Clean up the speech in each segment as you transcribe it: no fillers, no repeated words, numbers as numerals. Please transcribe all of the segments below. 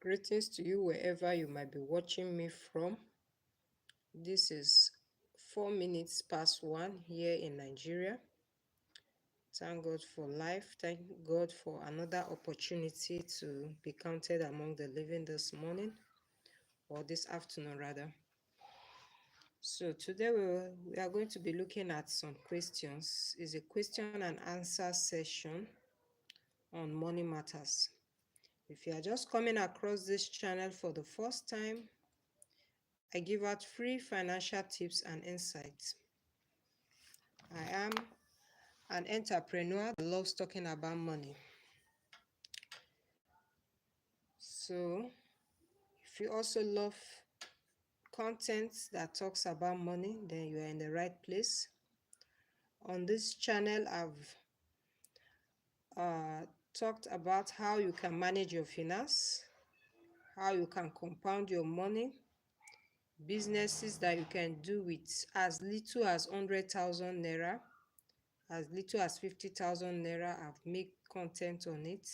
Greetings to you wherever you might be watching me from. This is 4 minutes past 1 here in Nigeria. Thank God for life. Thank God for another opportunity to be counted among the living this morning, or this afternoon rather. So today we are going to be looking at some questions. It's a question and answer session on money matters. If you are just coming across this channel for the first time, I give out free financial tips and insights. I am an entrepreneur that loves talking about money. So, if you also love content that talks about money, then you are in the right place. On this channel, I've talked about how you can manage your finance, how you can compound your money, businesses that you can do with as little as 100,000 naira, as little as 50,000 naira. I've made content on it.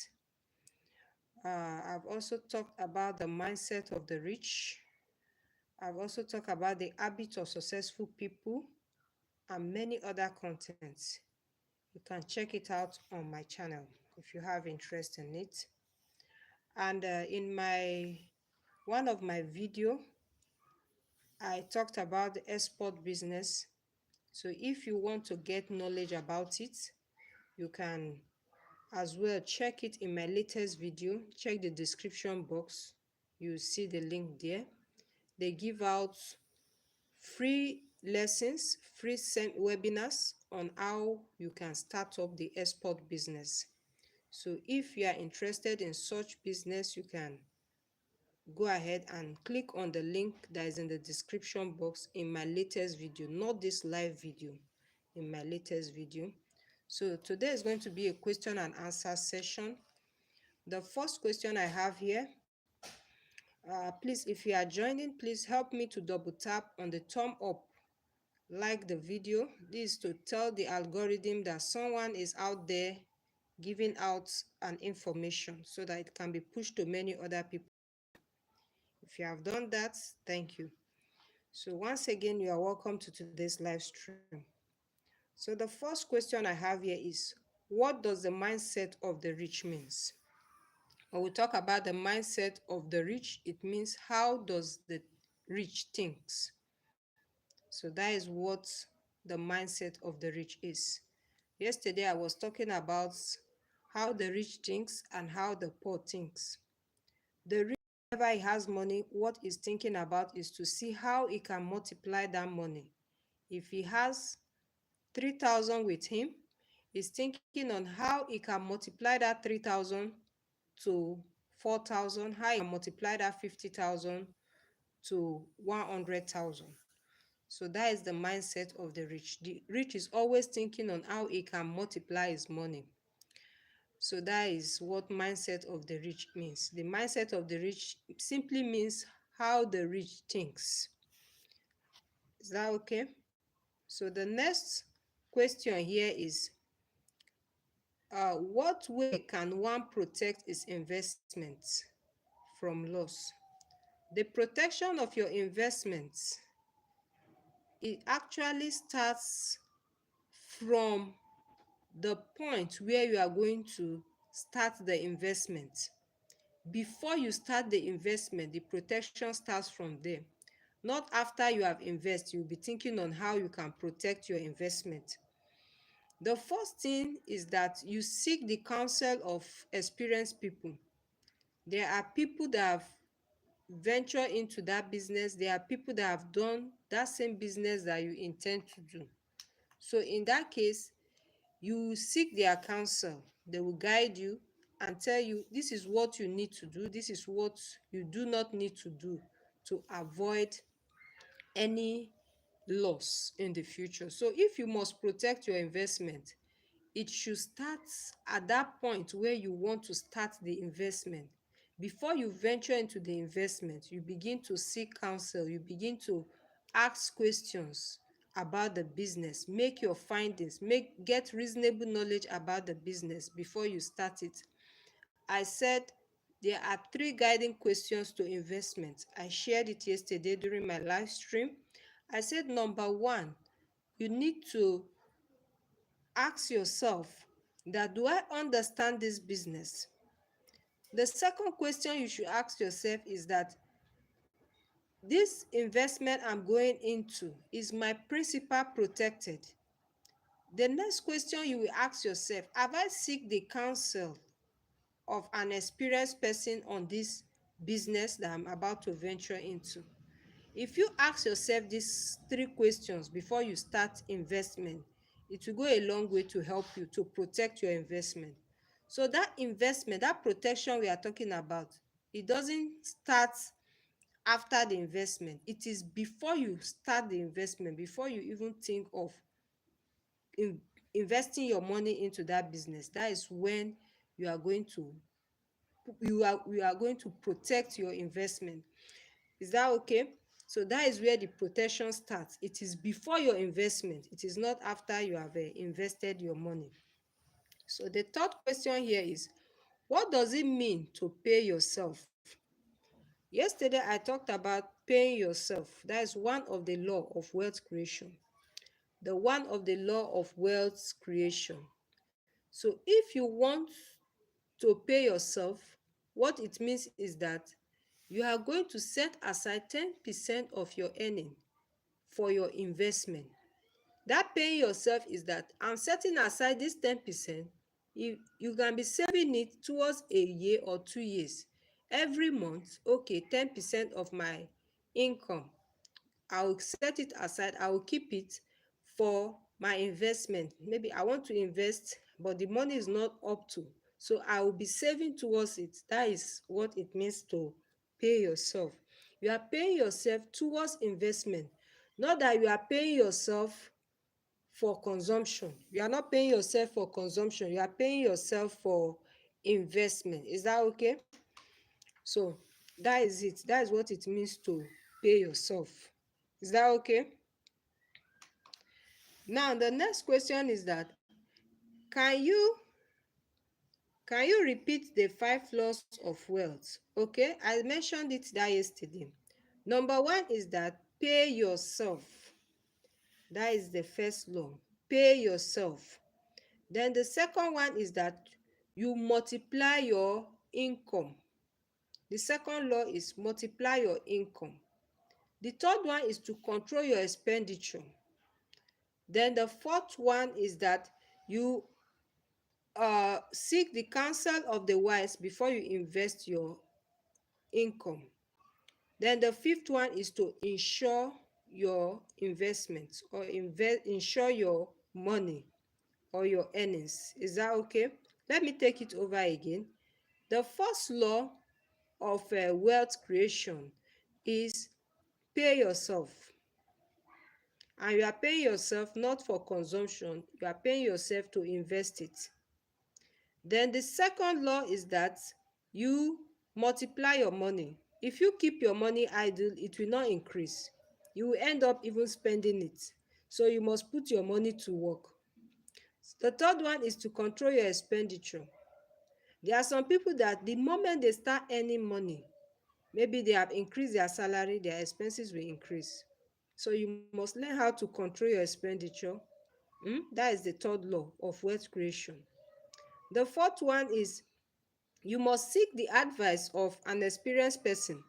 I've also talked about the mindset of the rich. I've also talked about the habits of successful people and many other contents. You can check it out on my channel if you have interest in it. And in one of my video, I talked about the export business. So if you want to get knowledge about it, you can as well check it in my latest video. Check the description box. You see the link there. They give out free lessons, free webinars on how you can start up the export business. So if you are interested in such business, you can go ahead and click on the link that is in the description box in my latest video, not this live video, in my latest video. So today is going to be a question and answer session. The first question I have here, please, if you are joining, please help me to double tap on the thumb up, like the video. This is to tell the algorithm that someone is out there giving out an information so that it can be pushed to many other people. If you have done that, thank you. So once again, you are welcome to today's live stream. So the first question I have here is, what does the mindset of the rich means? When we talk about the mindset of the rich, it means how does the rich thinks. So that is what the mindset of the rich is. Yesterday, I was talking about how the rich thinks and how the poor thinks. The rich, whenever he has money, what he's thinking about is to see how he can multiply that money. If he has 3,000 with him, he's thinking on how he can multiply that 3,000 to 4,000, how he can multiply that 50,000 to 100,000. So that is the mindset of the rich. The rich is always thinking on how he can multiply his money. So that is what mindset of the rich means. The mindset of the rich simply means how the rich thinks. Is that okay? So the next question here is, what way can one protect his investments from loss? The protection of your investments, it actually starts from the point where you are going to start the investment. Before you start the investment, the protection starts from there. Not after you have invested, you'll be thinking on how you can protect your investment. The first thing is that you seek the counsel of experienced people. There are people that have ventured into that business. There are people that have done that same business that you intend to do. So in that case, you seek their counsel. They will guide you and tell you, this is what you need to do, this is what you do not need to do to avoid any loss in the future. So if you must protect your investment, it should start at that point where you want to start the investment. Before you venture into the investment, you begin to seek counsel, you begin to ask questions about the business, make your findings, get reasonable knowledge about the business before you start it. I said There are three guiding questions to investment. I shared it yesterday during my live stream. I said number one, you need to ask yourself that, do I understand this business? The second question you should ask yourself is that, this investment I'm going into, is my principal protected? The next question you will ask yourself, have I seek the counsel of an experienced person on this business that I'm about to venture into? If you ask yourself these three questions before you start investment, it will go a long way to help you to protect your investment. So that investment, that protection we are talking about, it doesn't start after the investment. It is before you start the investment, before you even think of in investing your money into that business. That is when you are going to you are going to protect your investment. Is that okay? So that is where the protection starts. It is before your investment. It is not after you have invested your money. So the third question here is, what does it mean to pay yourself? Yesterday I talked about paying yourself. That is one of the law of wealth creation. The one of the law of wealth creation. So if you want to pay yourself, what it means is that you are going to set aside 10% of your earning for your investment. That paying yourself is that I'm setting aside this 10%. You can be saving it towards a year or 2 years. Every month, okay, 10% of my income, I will set it aside. I will keep it for my investment. Maybe I want to invest, but the money is not up to. So I will be saving towards it. That is what it means to pay yourself. You are paying yourself towards investment. Not that you are paying yourself for consumption. You are not paying yourself for consumption. You are paying yourself for investment. Is that okay? So that is it. That is what it means to pay yourself. Is that okay? Now the next question is that, can you can you repeat the 5 laws of wealth? Okay, I mentioned it that yesterday. Number one is that pay yourself. That is the first law. Pay yourself. Then the second one is that you multiply your income. The second law is multiply your income. The third one is to control your expenditure. Then the fourth one is that you seek the counsel of the wise before you invest your income. Then the fifth one is to insure your investment, or insure your money or your earnings. Is that okay? Let me take it over again. The first law of wealth creation is pay yourself. And you are paying yourself not for consumption, you are paying yourself to invest it. Then the second law is that you multiply your money. If you keep your money idle, it will not increase. You will end up even spending it. So you must put your money to work. The third one is to control your expenditure. There are some people that the moment they start earning money, maybe they have increased their salary, their expenses will increase. So you must learn how to control your expenditure. That is the third law of wealth creation. The fourth one is, you must seek the advice of an experienced person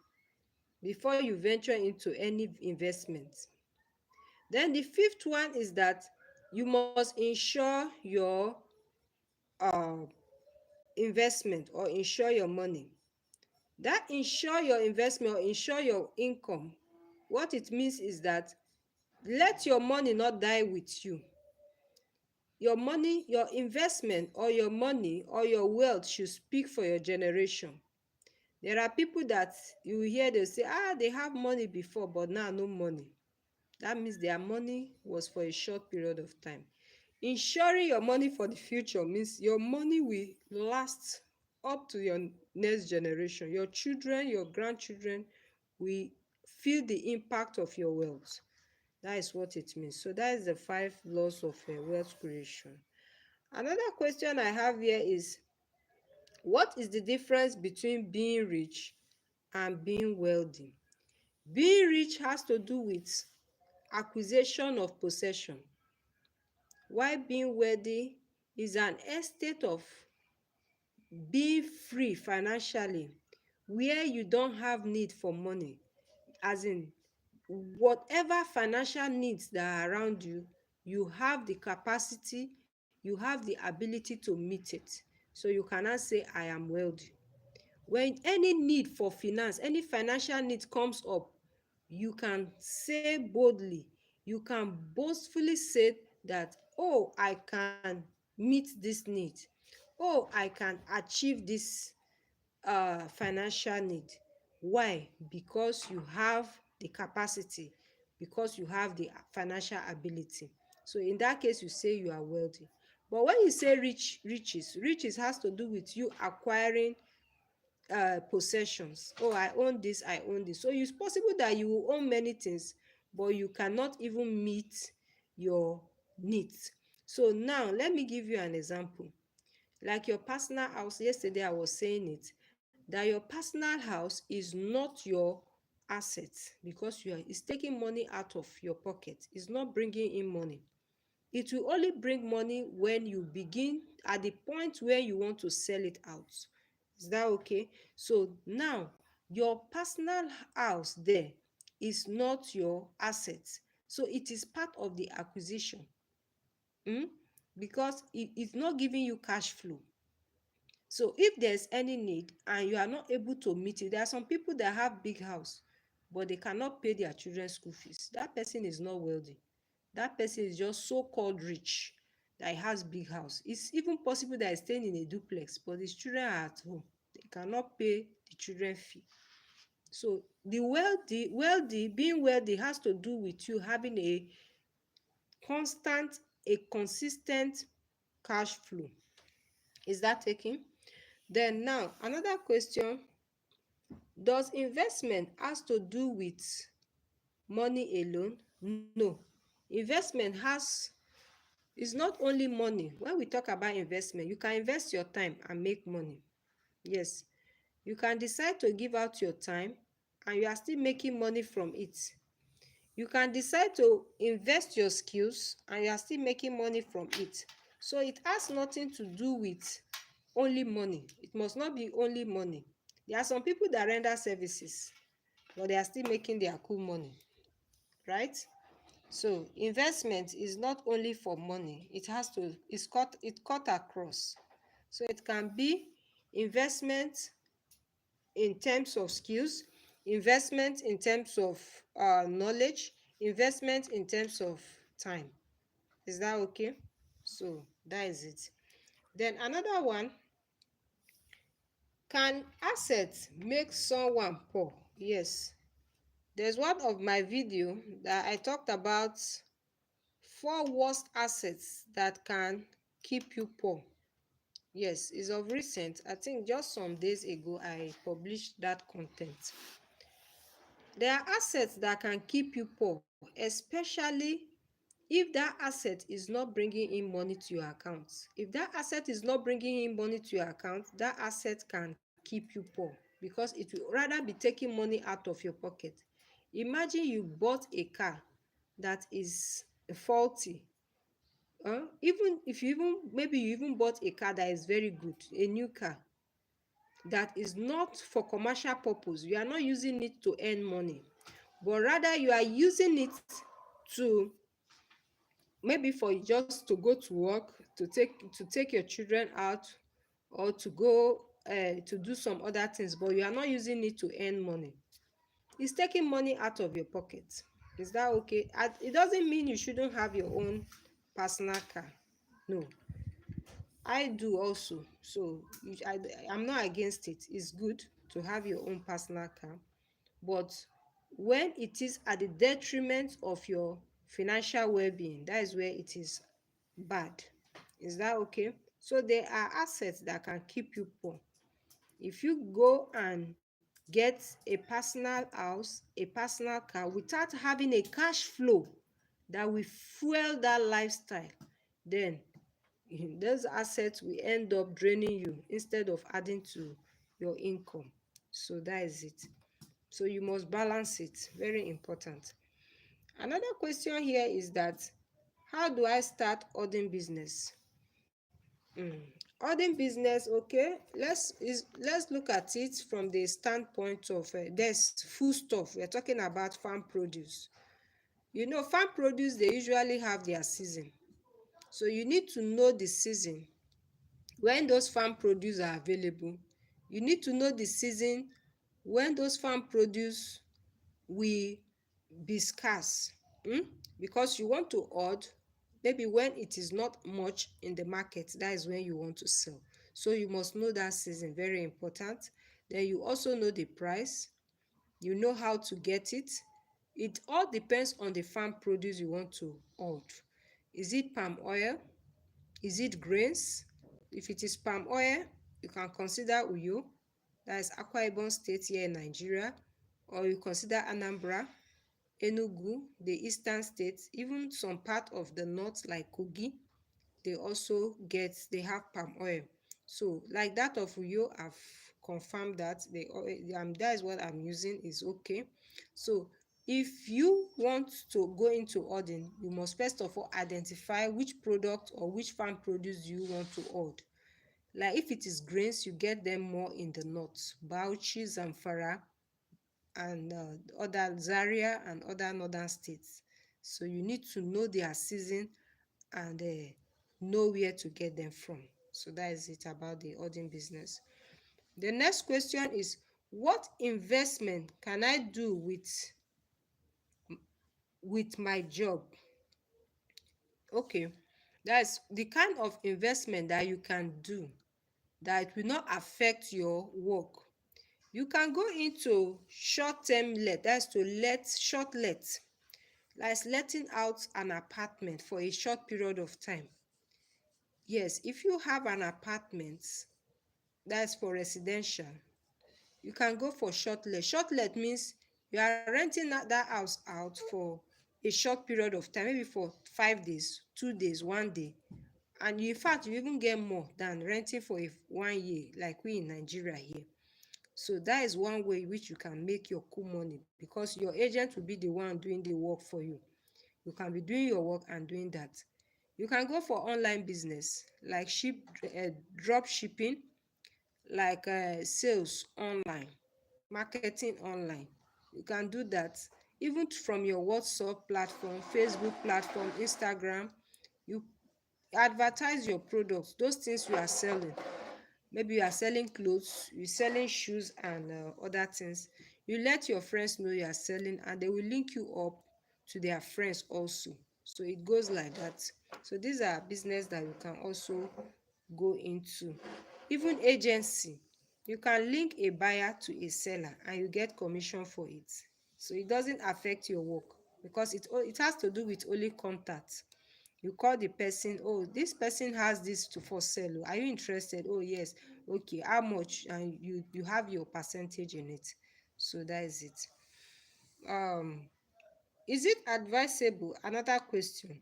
before you venture into any investment. Then the fifth one is that you must insure your uh, investment, or insure your money. That insure your investment or insure your income, what it means is that, let your money not die with you. Your money, your investment, or your money or your wealth should speak for your generation. There are people that you hear, they say, they have money before, but now no money. That means their money was for a short period of time. Insuring your money for the future means your money will last up to your next generation. Your children, your grandchildren will feel the impact of your wealth. That is what it means. So that is the 5 laws of wealth creation. Another question I have here is, What is the difference between being rich and being wealthy? Being rich has to do with acquisition of possession, while being wealthy is an estate of being free financially, where you don't have need for money, as in whatever financial needs that are around you, you have the capacity, you have the ability to meet it. So you cannot say I am wealthy. When any need for finance, any financial need comes up, you can say boldly, you can boastfully say that, oh, I can meet this need, oh, I can achieve this financial need. Why? Because you have the capacity, because you have the financial ability. So in that case, you say you are wealthy. But when you say riches has to do with you acquiring possessions. Oh, I own this, I own this. So it's possible that you will own many things, but you cannot even meet your needs. So now let me give you an example. Like your personal house, yesterday I was saying it, that your personal house is not your asset, because it's taking money out of your pocket. It's not bringing in money. It will only bring money when you begin at the point where you want to sell it out. Is that okay? So now your personal house there is not your asset. So it is part of the acquisition. um because it's not giving you cash flow. So if there's any need and you are not able to meet it, there are some people that have big house but they cannot pay their children school fees. That person is not wealthy. That person is just so called rich, that he has big house. It's even possible that he's staying in a duplex but his children are at home. They cannot pay the children fee. So the wealthy, being wealthy has to do with you having a constant, a consistent cash flow. Is that taken? Then now another question: does investment has to do with money alone? No. Investment is not only money. When we talk about investment, you can invest your time and make money. Yes, you can decide to give out your time and you are still making money from it. You can decide to invest your skills and you are still making money from it. So it has nothing to do with only money. It must not be only money. There are some people that render services but they are still making their cool money, right? So investment is not only for money. It cut across. So it can be investment in terms of skills, investment in terms of knowledge, investment in terms of time. Is that okay? So that is it. Then another one: can assets make someone poor? Yes. There's one of my video that I talked about 4 worst assets that can keep you poor. Yes, it's of recent. I think just some days ago I published that content. There are assets that can keep you poor, especially if that asset is not bringing in money to your account. If that asset is not bringing in money to your account, that asset can keep you poor, because it will rather be taking money out of your pocket. Imagine you bought a car that is faulty. Even if you even maybe you even bought a car that is very good, a new car that is not for commercial purpose. You are not using it to earn money, but rather you are using it to, maybe for just to go to work, to take your children out, or to go to do some other things, but you are not using it to earn money. It's taking money out of your pocket. Is that okay? It doesn't mean you shouldn't have your own personal car. No, I do also. So I'm not against it. It's good to have your own personal car, but when it is at the detriment of your financial well-being, that is where it is bad. Is that okay? So there are assets that can keep you poor. If you go and get a personal house, a personal car, without having a cash flow that will fuel that lifestyle, then Those assets will end up draining you instead of adding to your income. So that is it. So you must balance it. Very important. Another question here is that, how do I start ordering business? Ordering business, okay. Let's look at it from the standpoint of there's food stuff. We're talking about farm produce. Farm produce, they usually have their season. So you need to know the season when those farm produce are available. You need to know the season when those farm produce will be scarce, because you want to hoard. Maybe when it is not much in the market, that is when you want to sell. So you must know that season, very important. Then you also know the price, you know how to get it. It all depends on the farm produce you want to hoard. Is it palm oil? Is it grains? If it is palm oil, you can consider Uyo, that is Akwa Ibom State here in Nigeria, or you consider Anambra, Enugu, the eastern states, even some part of the north like Kogi, they have palm oil. So like that of Uyo, I've confirmed that that is what I'm using, is okay. So if you want to go into hoarding, you must first of all identify which product or which farm produce you want to hoard. Like if it is grains, you get them more in the north, Bauchi, Zamfara, and other Zaria and other northern states. So you need to know their season and know where to get them from. So that is it about the hoarding business. The next question is, what investment can I do with my job? Okay, that's the kind of investment that you can do that will not affect your work. You can go into short-term let, that's to let, short let, like letting out an apartment for a short period of time. Yes, if you have an apartment that's for residential, you can go for short let. Short let means you are renting that house out for a short period of time, maybe for 5 days, 2 days, one day. And in fact, you even get more than renting for 1 year, like we in Nigeria here. So that is one way which you can make your cool money, because your agent will be the one doing the work for you. You can be doing your work and doing that. You can go for online business like drop shipping, like sales online, marketing online. You can do that even from your WhatsApp platform, Facebook platform, Instagram. You advertise your products, those things you are selling. Maybe you are selling clothes, you're selling shoes and other things. You let your friends know you are selling, and they will link you up to their friends also. So it goes like that. So these are business that you can also go into. Even agency, you can link a buyer to a seller and you get commission for it. So it doesn't affect your work, because it has to do with only contact. You call the person, oh, this person has this to for sale, are you interested? Oh yes. Okay, how much? And you have your percentage in it. So that is it. Is it advisable, another question,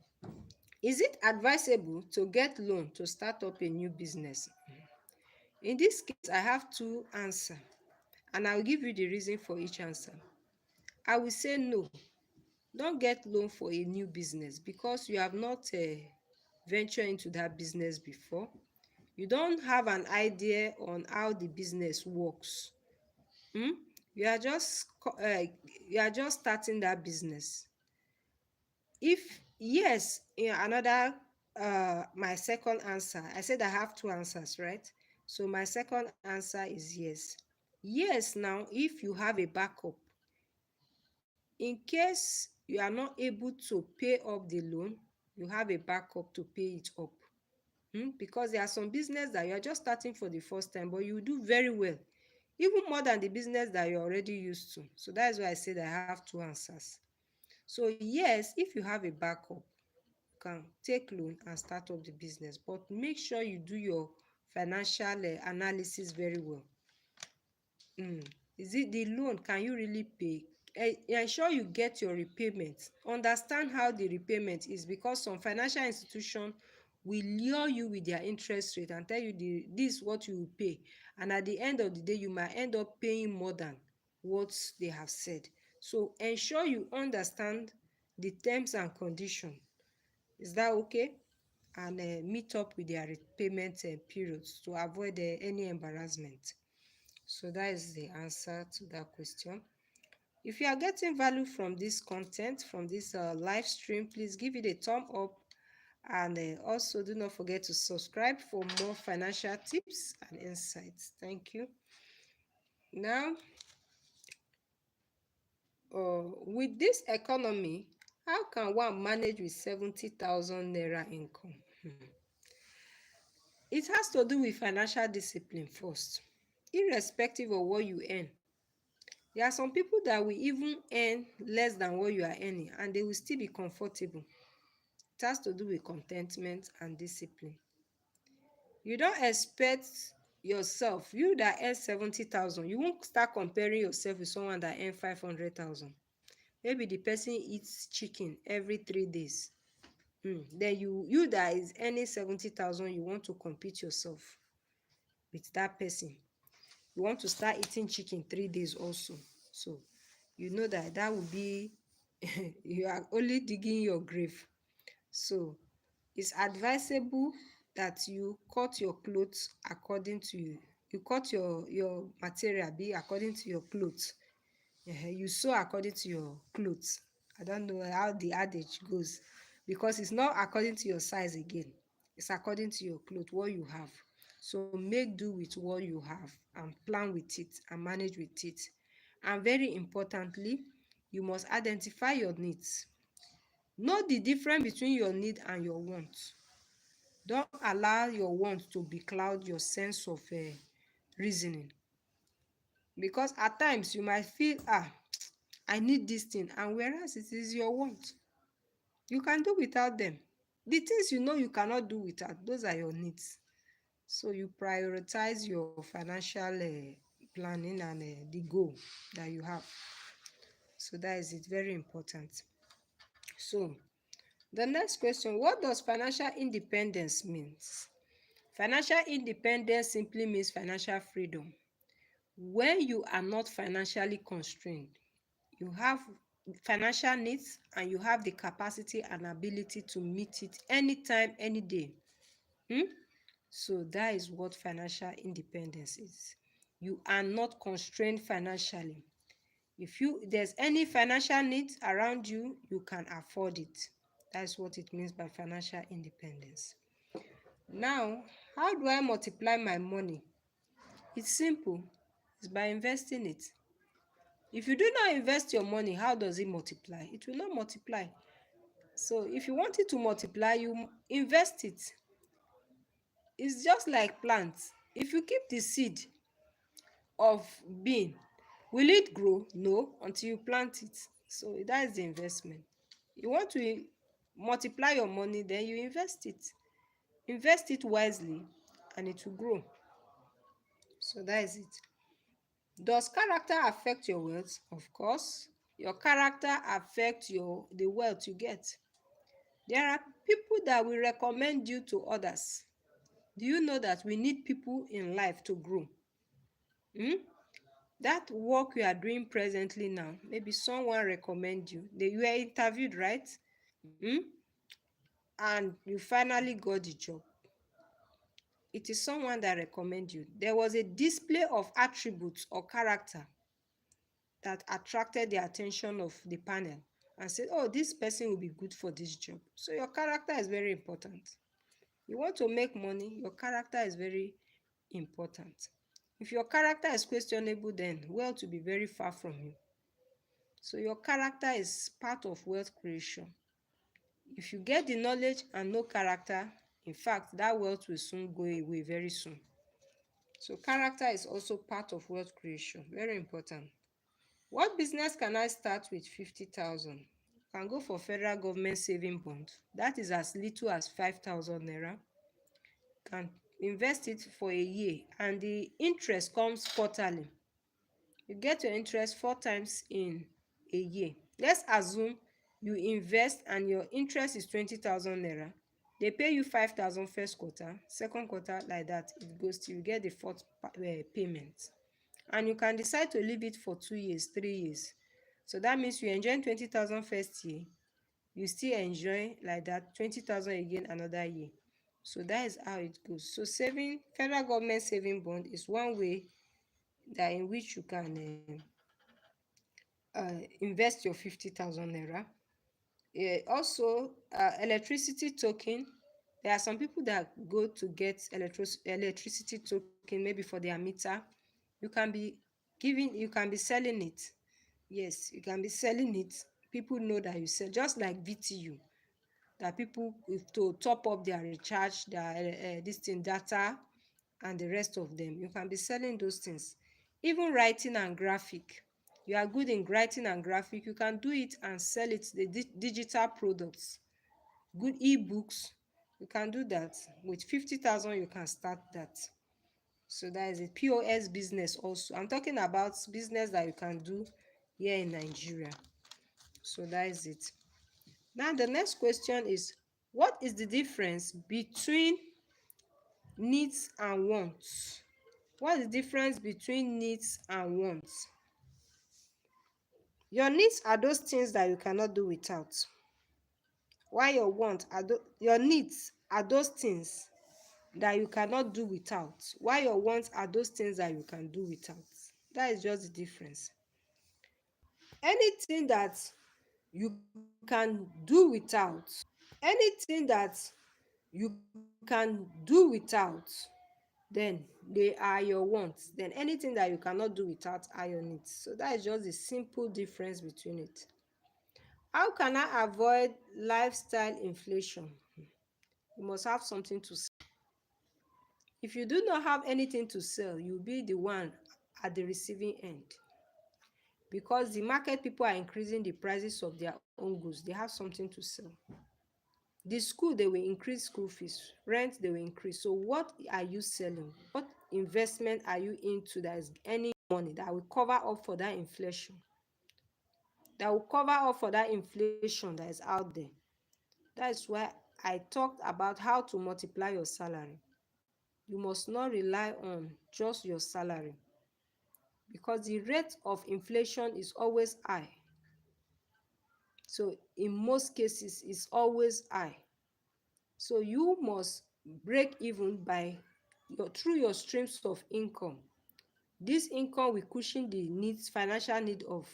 is it advisable to get loan to start up a new business? In this case, I have two answers, and I'll give you the reason for each answer. I will say no. Don't get loan for a new business, because you have not ventured into that business before. You don't have an idea on how the business works. um you are just starting that business. If yes, in another my second answer, I said I have two answers, right? So my second answer is yes. Yes, now if you have a backup, in case you are not able to pay up the loan, you have a backup to pay it up. Because there are some business that you are just starting for the first time, but you do very well, even more than the business that you're already used to. So that is why I said I have two answers. So yes, if you have a backup, you can take loan and start up the business, but make sure you do your financial analysis very well. Is it the loan, can you really pay? Ensure you get your repayment, understand how the repayment is, because some financial institution will lure you with their interest rate and tell you this is what you will pay, and at the end of the day you might end up paying more than what they have said. So ensure you understand the terms and condition. Is that okay? And meet up with their repayment periods to avoid any embarrassment. So that is the answer to that question. If you are getting value from this content, from this live stream, please give it a thumb up, and also do not forget to subscribe for more financial tips and insights. Thank you. Now, with this economy, how can one manage with 70,000 naira income? It has to do with financial discipline first. Irrespective of what you earn, there are some people that will even earn less than what you are earning and they will still be comfortable. It has to do with contentment and discipline. You don't expect yourself, you that earn 70,000, you won't start comparing yourself with someone that earn 500,000. Maybe the person eats chicken every 3 days. Then you that is earning 70,000, you want to compete yourself with that person. You want to start eating chicken 3 days also. So you know that that will be you are only digging your grave. So it's advisable that you cut your clothes according to you cut your material be according to your clothes. You sew according to your clothes. I don't know how the adage goes, because it's not according to your size again. It's according to your clothes, what you have. So make do with what you have and plan with it and manage with it. And very importantly, you must identify your needs. Know the difference between your need and your want. Don't allow your want to becloud your sense of reasoning, because at times you might feel, I need this thing, and whereas it is your want. You can do without them. The things you know you cannot do without, those are your needs. So you prioritize your financial planning and the goal that you have. So that is it, very important. So the next question, what does financial independence means? Financial independence simply means financial freedom. When you are not financially constrained, you have financial needs and you have the capacity and ability to meet it anytime, any day. So that is what financial independence is. You are not constrained financially. If there's any financial needs around you, you can afford it. That's what it means by financial independence. Now, how do I multiply my money? It's simple. It's by investing it. If you do not invest your money, how does it multiply? It will not multiply. So if you want it to multiply, you invest it. It's just like plants. If you keep the seed of bean, will it grow? No, until you plant it. So that is the investment. You want to multiply your money, then you invest it. Invest it wisely and it will grow. So that is it. Does character affect your wealth? Of course. Your character affects the wealth you get. There are people that will recommend you to others. Do you know that we need people in life to grow? That work you are doing presently now, maybe someone recommend you. You were interviewed, right? And you finally got the job. It is someone that recommend you. There was a display of attributes or character that attracted the attention of the panel and said, oh, this person will be good for this job. So your character is very important. You want to make money, your character is very important. If your character is questionable, then wealth will be very far from you. So your character is part of wealth creation. If you get the knowledge and no character, in fact, that wealth will soon go away very soon. So character is also part of wealth creation. Very important. What business can I start with 50,000? You can go for federal government saving bond. That is as little as 5,000 naira. You can invest it for a year and the interest comes quarterly. You get your interest 4 times in a year. Let's assume you invest and your interest is 20,000 naira. They pay you 5,000 first quarter, second quarter like that, it goes till you get the fourth payment. And you can decide to leave it for 2 years, 3 years. So that means you enjoy 20,000 first year, you still enjoy like that 20,000 again another year. So that is how it goes. So saving, federal government saving bond is one way that in which you can invest your 50,000 naira. Also, electricity token. There are some people that go to get electricity token maybe for their meter. You can be you can be selling it. Yes, you can be selling it. People know that you sell, just like VTU, that people if to top up their recharge, their this thing data, and the rest of them. You can be selling those things. Even writing and graphic. You are good in writing and graphic, you can do it and sell it, the digital products, good ebooks. You can do that. With 50,000, you can start that. So that is a POS business also. I'm talking about business that you can do here in Nigeria. So that is it. Now the next question is, what is the difference between needs and wants? What is the difference between needs and wants? Your needs are those things that you cannot do without. While your needs are those things that you cannot do without. While your wants are those things that you can do without. That is just the difference. Anything that you can do without, anything that you can do without, then they are your wants. Then anything that you cannot do without are your needs. So that is just the simple difference between it. How can I avoid lifestyle inflation? You must have something to sell. If you do not have anything to sell, you'll be the one at the receiving end, because the market people are increasing the prices of their own goods. They have something to sell. The school, they will increase school fees, rent, they will increase. So what are you selling? What investment are you into that is earning money that will cover up for that inflation? That will cover up for that inflation that is out there. That is why I talked about how to multiply your salary. You must not rely on just your salary, because the rate of inflation is always high. So in most cases, it's always high. So you must break even by through your streams of income. This income will cushion the needs, financial need of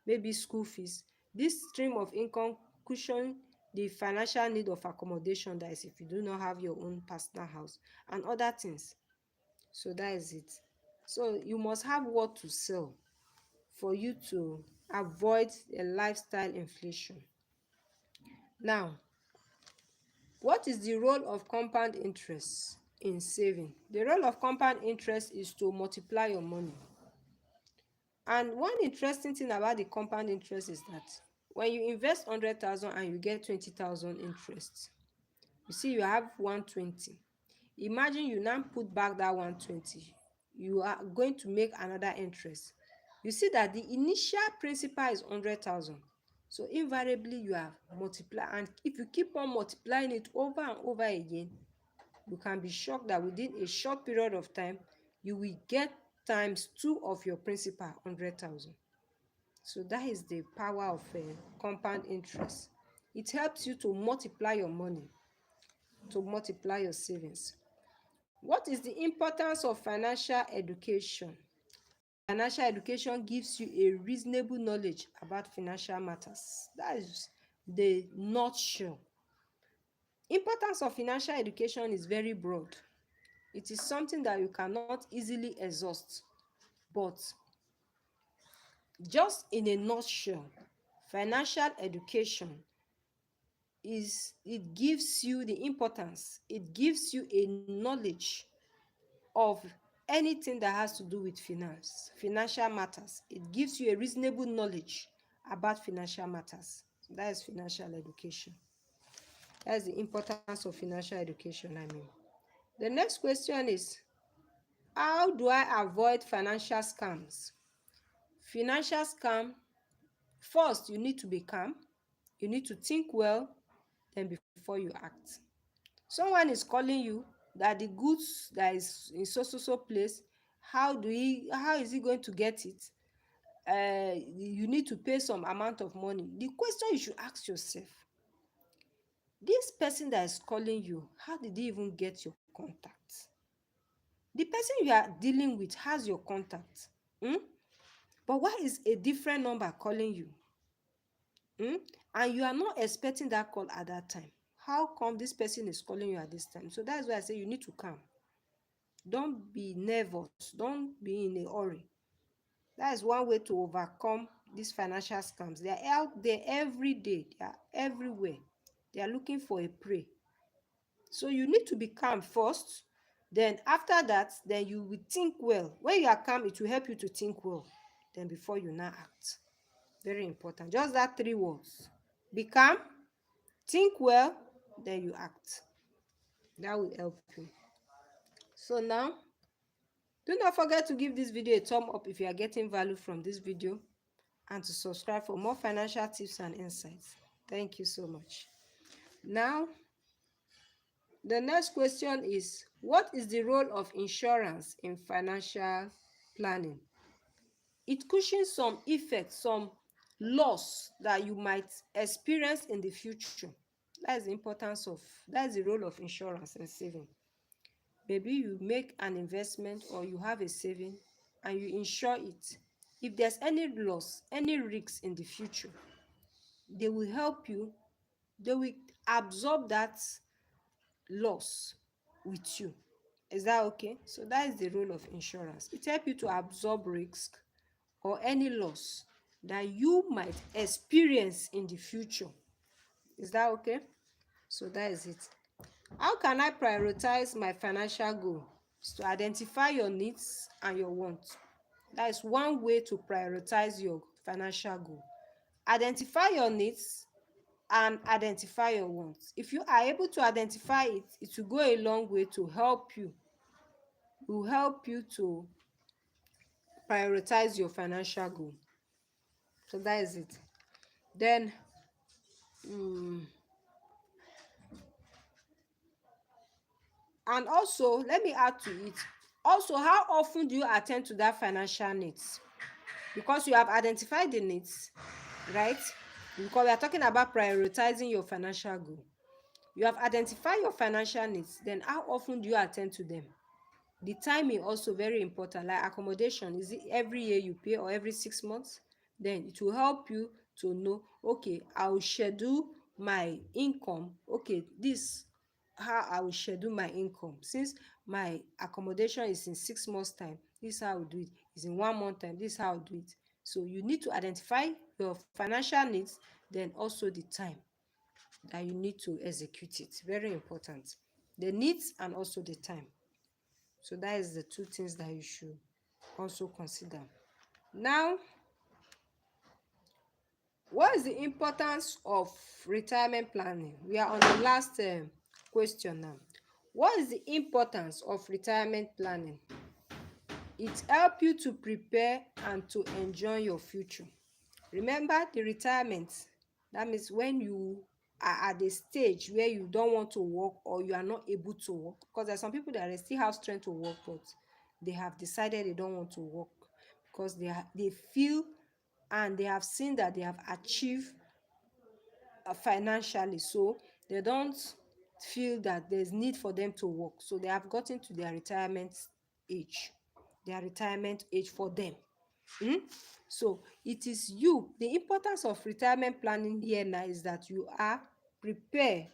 maybe school fees. This stream of income cushion the financial need of accommodation, that is if you do not have your own personal house, and other things. So that is it. So you must have what to sell for you to avoid a lifestyle inflation. Now, what is the role of compound interest in saving? The role of compound interest is to multiply your money. And one interesting thing about the compound interest is that when you invest 100,000 and you get 20,000 interest, you see you have 120. Imagine you now put back that 120. You are going to make another interest. You see that the initial principal is 100,000. So invariably you have multiplied, and if you keep on multiplying it over and over again, you can be shocked that within a short period of time, you will get times 2 of your principal, 100,000. So that is the power of compound interest. It helps you to multiply your money, to multiply your savings. What is the importance of financial education? Financial education gives you a reasonable knowledge about financial matters. That is the nutshell. Importance of financial education is very broad. It is something that you cannot easily exhaust. But just in a nutshell, financial education it gives you the importance, it gives you a knowledge of anything that has to do with financial matters. It gives you a reasonable knowledge about financial matters. So that is financial education. That's the importance of financial education, I mean. The next question is, how do I avoid financial scams? Financial scam, first you need to be calm, you need to think well, then before you act. Someone is calling you that the goods that is in so so so place, how is he going to get it? You need to pay some amount of money. The question you should ask yourself, this person that is calling you, how did he even get your contact? The person you are dealing with has your contact, but why is a different number calling you? And you are not expecting that call at that time. How come this person is calling you at this time? So that's why I say you need to calm. Don't be nervous, don't be in a hurry. That is one way to overcome these financial scams. They are out there every day, they are everywhere. They are looking for a prey. So you need to be calm first. Then after that, then you will think well. When you are calm, it will help you to think well. Then before you now act. Very important. Just that three words. Be calm, think well, then you act. That will help you. So now, do not forget to give this video a thumb up if you are getting value from this video, and to subscribe for more financial tips and insights. Thank you so much. Now, the next question is, what is the role of insurance in financial planning? It cushions some effects, some loss that you might experience in the future. That's the role of insurance in saving. Maybe you make an investment or you have a saving and you insure it. If there's any loss, any risks in the future, they will help you, they will absorb that loss with you. Is that okay? So that is the role of insurance. It helps you to absorb risk or any loss that you might experience in the future. Is that okay? So that is it. How can I prioritize my financial goal? Is to identify your needs and your wants. That is one way to prioritize your financial goal. Identify your needs and identify your wants. If you are able to identify it, it will go a long way to help you. It will help you to prioritize your financial goal. So that is it. Then, and also, let me add to it. Also, how often do you attend to that financial needs? Because you have identified the needs, right? Because we are talking about prioritizing your financial goal. You have identified your financial needs, then how often do you attend to them? The timing also very important. Like accommodation, is it every year you pay or every 6 months? Then it will help you to know, okay, I will schedule my income. Okay, this how I will schedule my income. Since my accommodation is in 6 months time, this is how I will do it. It's in 1 month time, this is how I will do it. So you need to identify your financial needs, then also the time that you need to execute it. Very important. The needs and also the time. So that is the two things that you should also consider. Now, what is the importance of retirement planning? We are on the last question now. What is the importance of retirement planning? It helps you to prepare and to enjoy your future. Remember the retirement, that means when you are at the stage where you don't want to work or you are not able to work, because there are some people that still have strength to work, but they have decided they don't want to work because they feel and they have seen that they have achieved financially, so they don't feel that there's need for them to work, so they have gotten to age their retirement age for them. So it is you. The importance of retirement planning here now is that you are prepared.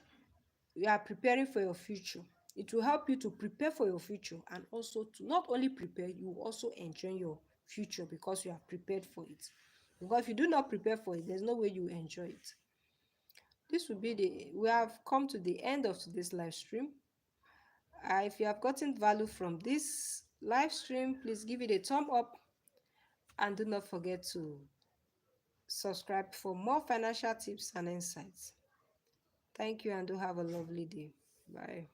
You are preparing for your future. It will help you to prepare for your future, and also to not only prepare, you will also enjoy your future because you are prepared for it. Because if you do not prepare for it, there's no way you enjoy it. This will be we have come to the end of today's live stream. If you have gotten value from this live stream, please give it a thumb up, and do not forget to subscribe for more financial tips and insights. Thank you, and do have a lovely day. Bye.